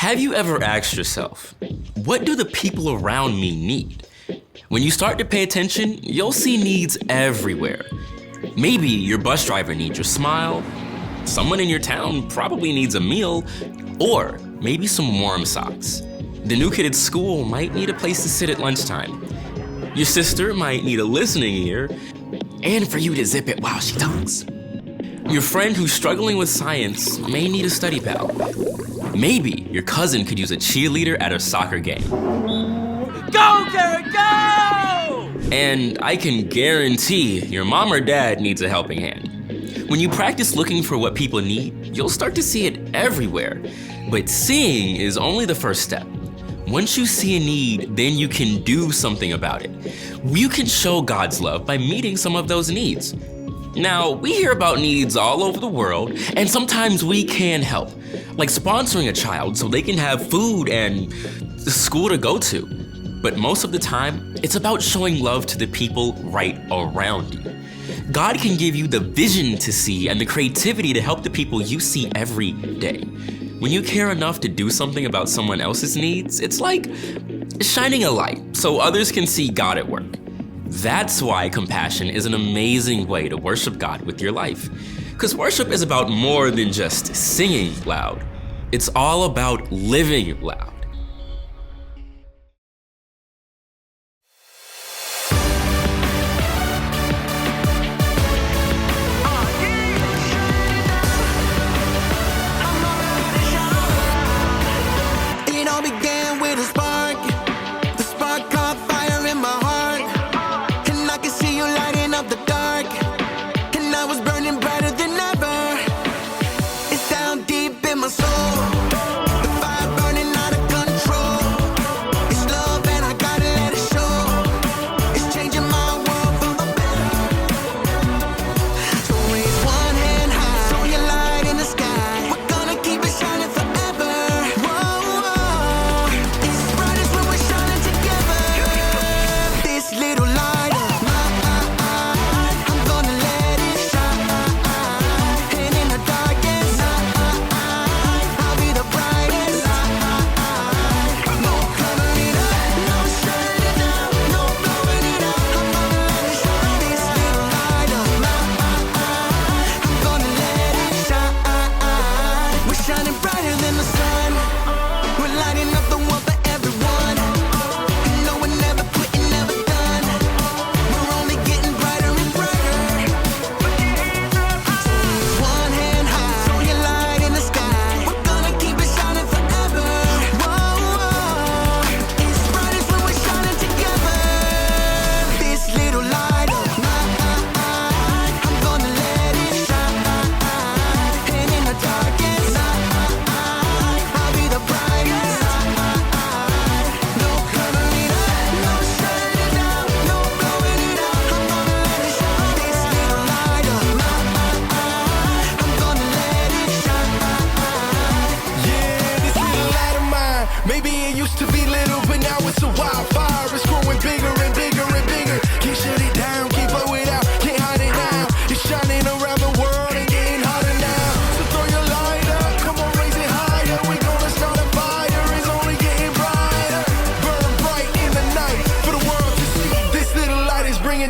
Have you ever asked yourself, what do the people around me need? When you start to pay attention, you'll see needs everywhere. Maybe your bus driver needs your smile, someone in your town probably needs a meal, or maybe some warm socks. The new kid at school might need a place to sit at lunchtime. Your sister might need a listening ear, and for you to zip it while she talks. Your friend who's struggling with science may need a study pal. Maybe your cousin could use a cheerleader at a soccer game. Go, Garrett, go! And I can guarantee your mom or dad needs a helping hand. When you practice looking for what people need, you'll start to see it everywhere. But seeing is only the first step. Once you see a need, then you can do something about it. You can show God's love by meeting some of those needs. Now, we hear about needs all over the world, and sometimes we can help, like sponsoring a child so they can have food and school to go to. But most of the time, it's about showing love to the people right around you. God can give you the vision to see and the creativity to help the people you see every day. When you care enough to do something about someone else's needs, it's like shining a light so others can see God at work. That's why compassion is an amazing way to worship God with your life. Because worship is about more than just singing loud. It's all about living loud.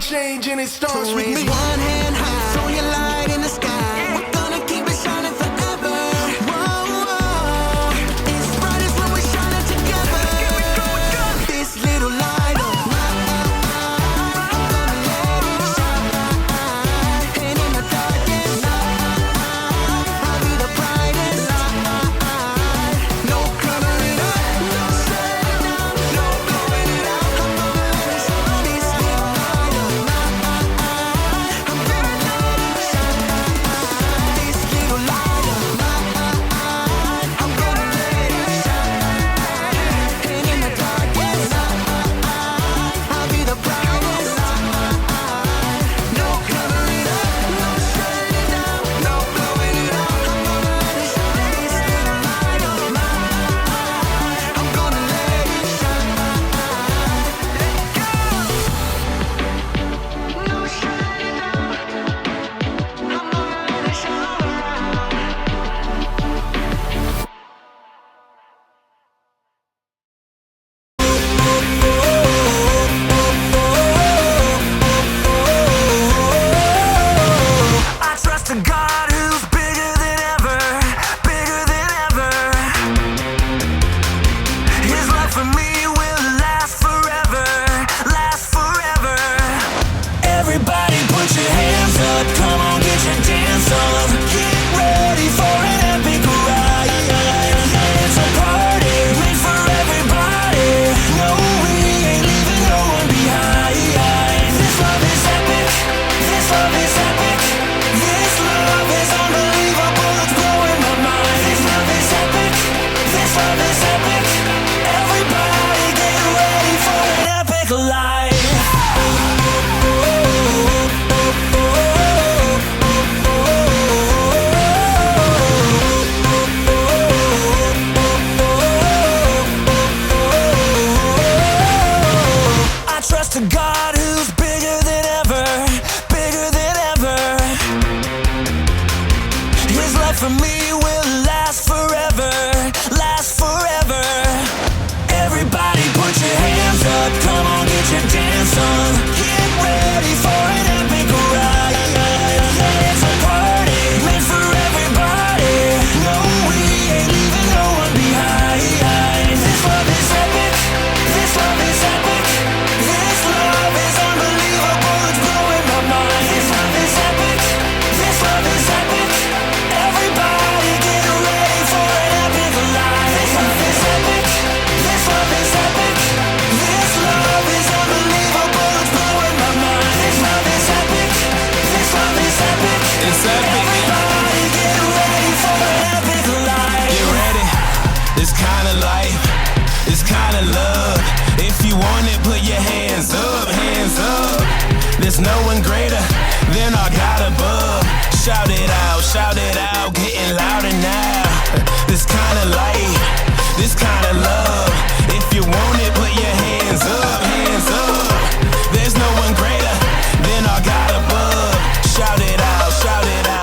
Change and it starts with me. One hand high, so you light in the sky. We're gonna keep it shining forever. Whoa, it's brightest when we're shining together. This little light of mine, I'm gonna let it shine. And in the darkest night, I'll be the brightest light. No covering up, no shutting down, no blowing it out. I'm gonna let it shine. This little light of mine, I'm Shout it out, getting louder now. This kind of light, this kind of love. If you want it, put your hands up, hands up. There's no one greater than our God above. Shout it out, shout it out.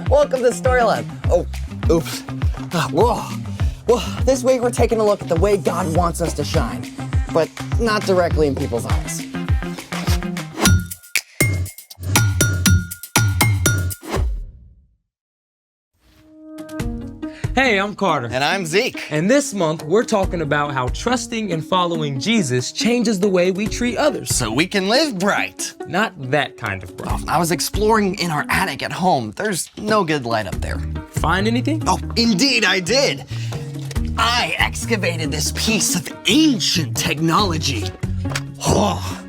Welcome to Storyline. Oh, oops. Whoa. This week we're taking a look at the way God wants us to shine, but not directly in people's eyes. Hey, I'm Carter. And I'm Zeke. And this month, we're talking about how trusting and following Jesus changes the way we treat others. So we can live bright. Not that kind of bright. I was exploring in our attic at home. There's no good light up there. Find anything? Oh, indeed I did. I excavated this piece of ancient technology. Oh.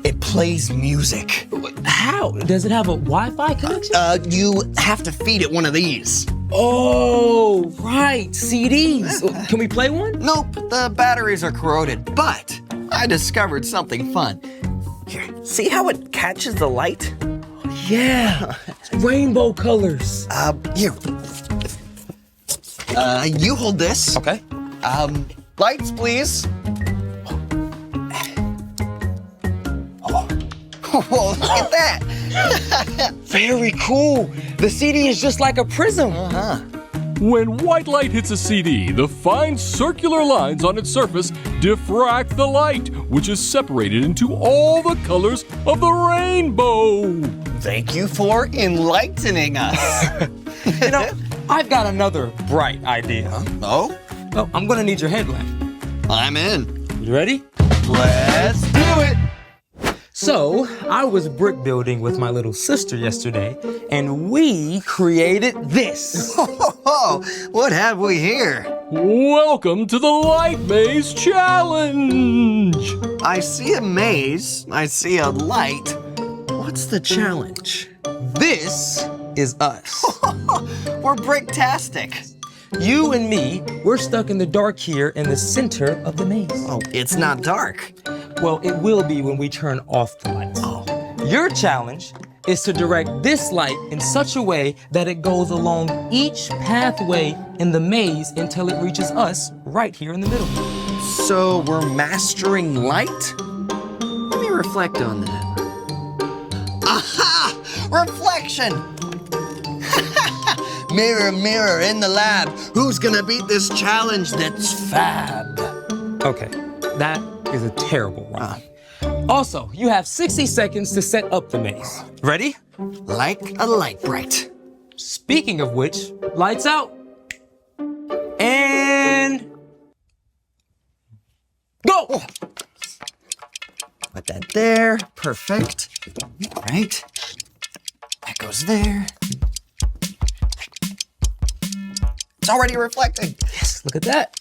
It plays music. How? Does it have a Wi-Fi connection? You have to feed it one of these. Oh, right, CDs. Can we play one? Nope, the batteries are corroded, but I discovered something fun. Here, see how it catches the light? Yeah, rainbow colors. Here. You hold this. Okay. Lights, please. Oh, look at that. Very cool. The CD is just like a prism. When white light hits a CD, the fine circular lines on its surface diffract the light, which is separated into all the colors of the rainbow. Thank you for enlightening us. You know, I've got another bright idea. Oh? Oh, I'm gonna need your headlamp. I'm in. You ready? Let's do it. So, I was brick building with my little sister yesterday, and we created this. What have we here? Welcome to the Light Maze Challenge! I see a maze. I see a light. What's the challenge? This is us. We're bricktastic. You and me, we're stuck in the dark here in the center of the maze. Oh, it's not dark. Well, it will be when we turn off the lights. Oh. Your challenge is to direct this light in such a way that it goes along each pathway in the maze until it reaches us right here in the middle. So we're mastering light? Let me reflect on that. Aha! Reflection! Mirror, mirror in the lab, who's gonna beat this challenge that's fab? Okay, that is a terrible rhyme. Also, you have 60 seconds to set up the maze. Ready? Like a light bright. Speaking of which, lights out. And go! Oh. Put that there, perfect. All right, that goes there. It's already reflecting. Yes, look at that.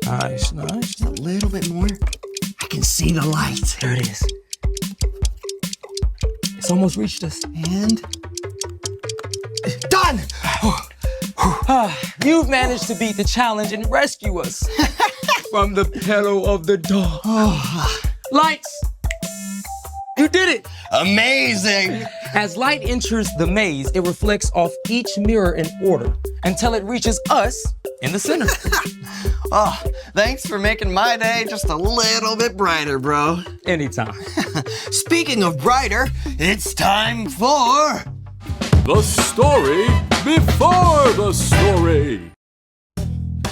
Nice, nice. Just a little bit more. I can see the light. There it is. It's almost reached us. And done! You've managed to beat the challenge and rescue us from the peril of the dark. Lights! You did it! Amazing! As light enters the maze, it reflects off each mirror in order until it reaches us in the center. Oh, thanks for making my day just a little bit brighter, bro. Anytime. Speaking of brighter, it's time for The story before the story.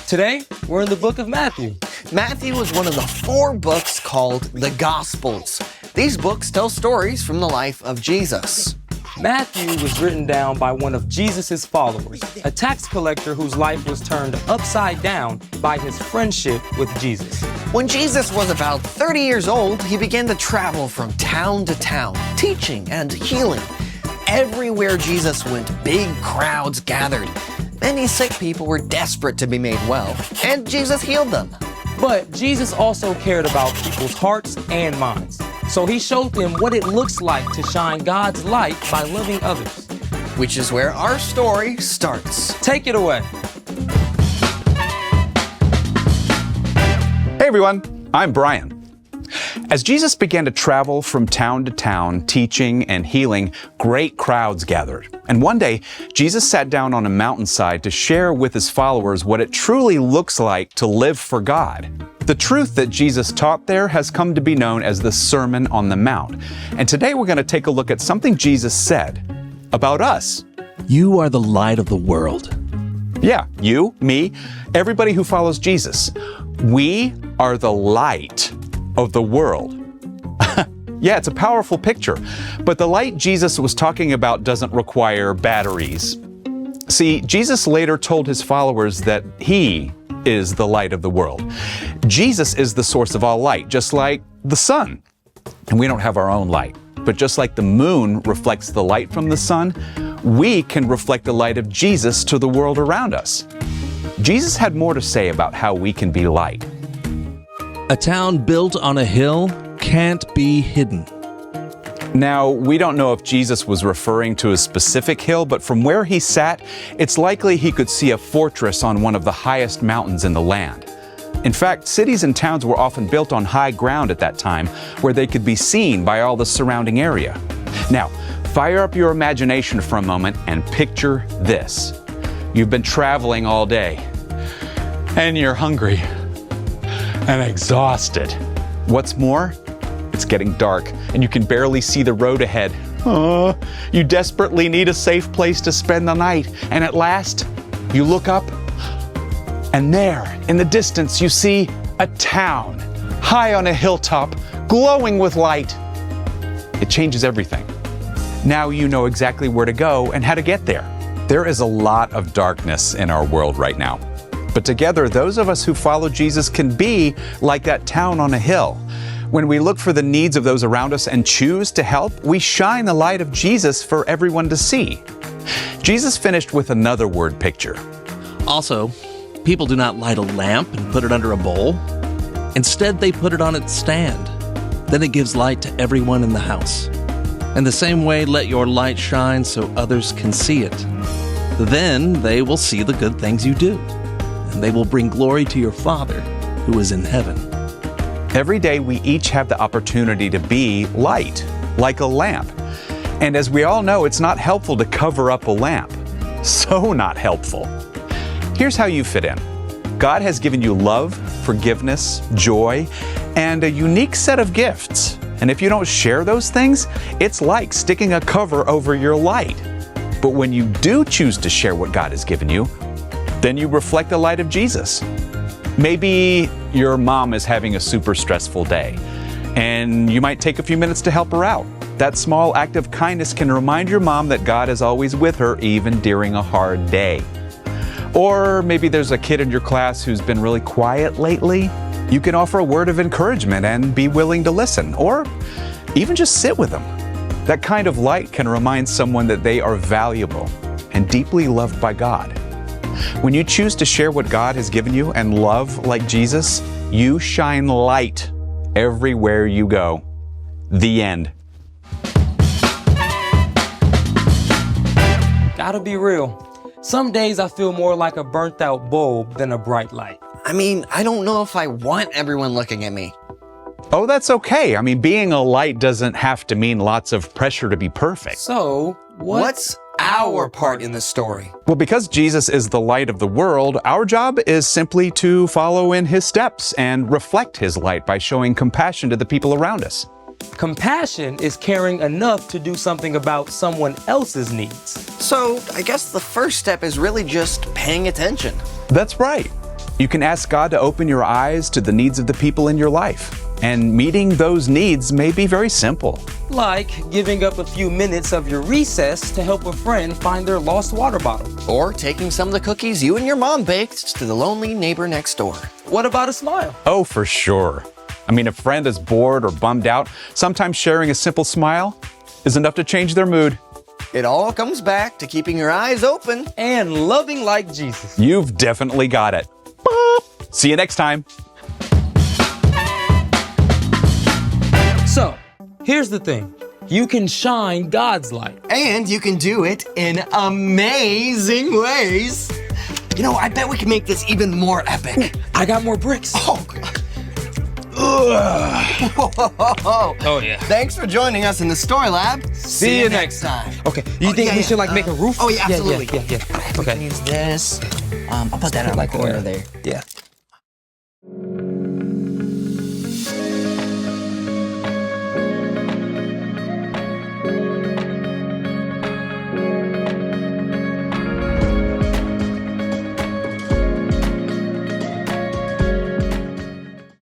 Today, we're in the book of Matthew. Matthew was one of the 4 books called the Gospels. These books tell stories from the life of Jesus. Matthew was written down by one of Jesus' followers, a tax collector whose life was turned upside down by his friendship with Jesus. When Jesus was about 30 years old, he began to travel from town to town, teaching and healing. Everywhere Jesus went, big crowds gathered. Many sick people were desperate to be made well, and Jesus healed them. But Jesus also cared about people's hearts and minds. So he showed them what it looks like to shine God's light by loving others. Which is where our story starts. Take it away. Hey everyone, I'm Brian. As Jesus began to travel from town to town, teaching and healing, great crowds gathered. And one day, Jesus sat down on a mountainside to share with his followers what it truly looks like to live for God. The truth that Jesus taught there has come to be known as the Sermon on the Mount. And today we're going to take a look at something Jesus said about us. You are the light of the world. Yeah, you, me, everybody who follows Jesus. We are the light of the world. Yeah, it's a powerful picture. But the light Jesus was talking about doesn't require batteries. See, Jesus later told his followers that he is the light of the world. Jesus is the source of all light, just like the sun. And we don't have our own light. But just like the moon reflects the light from the sun, we can reflect the light of Jesus to the world around us. Jesus had more to say about how we can be light. A town built on a hill can't be hidden. Now, we don't know if Jesus was referring to a specific hill, but from where he sat, it's likely he could see a fortress on one of the highest mountains in the land. In fact, cities and towns were often built on high ground at that time, where they could be seen by all the surrounding area. Now, fire up your imagination for a moment and picture this. You've been traveling all day, and you're hungry and exhausted. What's more, it's getting dark and you can barely see the road ahead. You desperately need a safe place to spend the night. And at last, you look up and there in the distance you see a town high on a hilltop glowing with light. It changes everything. Now you know exactly where to go and how to get there. There is a lot of darkness in our world right now. But together, those of us who follow Jesus can be like that town on a hill. When we look for the needs of those around us and choose to help, we shine the light of Jesus for everyone to see. Jesus finished with another word picture. Also, people do not light a lamp and put it under a bowl. Instead, they put it on its stand. Then it gives light to everyone in the house. In the same way, let your light shine so others can see it. Then they will see the good things you do, and they will bring glory to your Father who is in heaven. Every day we each have the opportunity to be light, like a lamp. And as we all know, it's not helpful to cover up a lamp. So not helpful. Here's how you fit in. God has given you love, forgiveness, joy, and a unique set of gifts. And if you don't share those things, it's like sticking a cover over your light. But when you do choose to share what God has given you, then you reflect the light of Jesus. Maybe your mom is having a super stressful day, and you might take a few minutes to help her out. That small act of kindness can remind your mom that God is always with her, even during a hard day. Or maybe there's a kid in your class who's been really quiet lately. You can offer a word of encouragement and be willing to listen, or even just sit with them. That kind of light can remind someone that they are valuable and deeply loved by God. When you choose to share what God has given you and love like Jesus, you shine light everywhere you go. The end. Gotta be real. Some days I feel more like a burnt out bulb than a bright light. I mean, I don't know if I want everyone looking at me. Oh, that's okay. I mean, being a light doesn't have to mean lots of pressure to be perfect. So, What's our part in the story? Well, because Jesus is the light of the world, our job is simply to follow in his steps and reflect his light by showing compassion to the people around us. Compassion is caring enough to do something about someone else's needs. So, I guess the first step is really just paying attention. That's right. You can ask God to open your eyes to the needs of the people in your life. And meeting those needs may be very simple. Like giving up a few minutes of your recess to help a friend find their lost water bottle. Or taking some of the cookies you and your mom baked to the lonely neighbor next door. What about a smile? Oh, for sure. I mean, if a friend is bored or bummed out, sometimes sharing a simple smile is enough to change their mood. It all comes back to keeping your eyes open. And loving like Jesus. You've definitely got it. Boop. See you next time. So, here's the thing. You can shine God's light. And you can do it in amazing ways. You know, I bet we can make this even more epic. I got more bricks. Oh, Oh, yeah. Thanks for joining us in the Story Lab. See you next time. Okay, you think we should make a roof? Oh, yeah, absolutely. Yeah. We can use this. I'll put that on the corner there. Yeah.